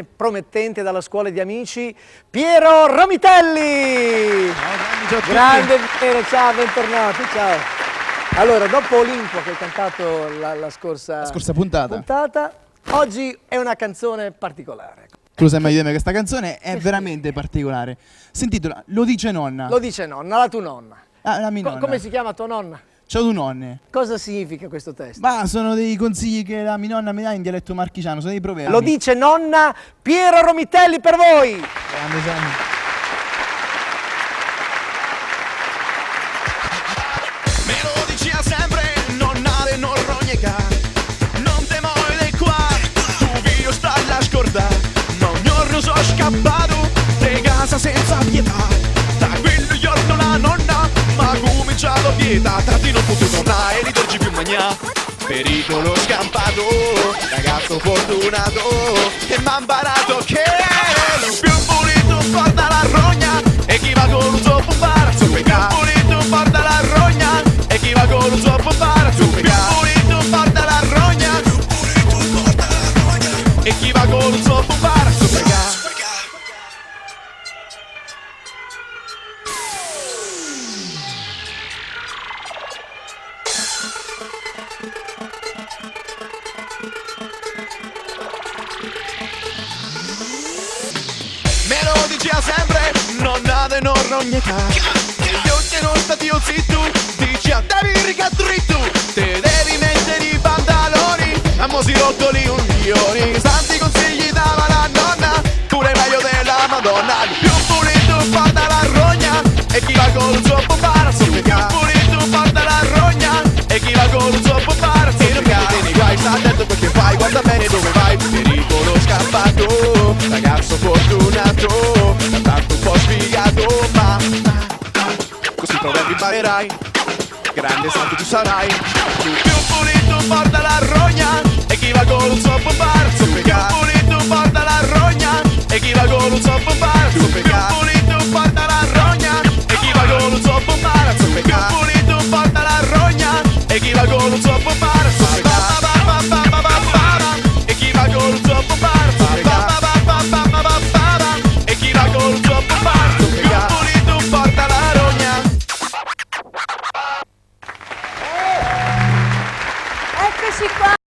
promettente dalla scuola di amici, Piero Romitelli. Ciao, Grande Piero, ciao, bentornato, ciao. Allora, dopo Olimpo che hai cantato la scorsa puntata, oggi è una canzone particolare. Tu lo sai meglio di me, questa canzone è veramente particolare. Si intitola Lo dice nonna. Lo dice nonna, la tua nonna. Ah, la mia nonna. Come si chiama tua nonna? Ciao tu nonne. Cosa significa questo testo? Ma sono dei consigli che la mia nonna mi dà in dialetto marchigiano, sono dei proverbi. Lo dice nonna, Piero Romitelli per voi. Grande Sammy. Me lo diceva sempre, nonna non rognega, non te muovi di qua, tu figlio sta alla scorda, ma un giorno sono scappato, di casa senza pietà, da quel giorno la nonna m'ha cominciato a pietà, tanti non potevo tornare e ritorgi più magnà, pericolo scampato, ragazzo fortunato, e m'ha imparato che il più pulito porta la rogna, e chi va con un suo pumpare, il più pulito porta la rogna, e chi va con un suo pumpare, il più pulito porta la rogna, e chi va con un suo pumpare, me lo diceva sempre, nonna de non rognetà, io che non stati zitto, diceva devi riga dritto, te devi mettere i pantaloni, a mo si rottoli un milioni, santi consigli dava la nonna, pure meglio della Madonna, il più pulito porta la rogna, e chi va con il suo pomparo, il più pulito porta la rogna, e chi va con il suo pomparo, e non mi tieni guai, sta attento perché fai, guarda bene dove vai, pericolo scappato, ragazzo fortunato, tanto un po' sfigato, ma così proverbi imparerai, grande santo tu sarai, tu più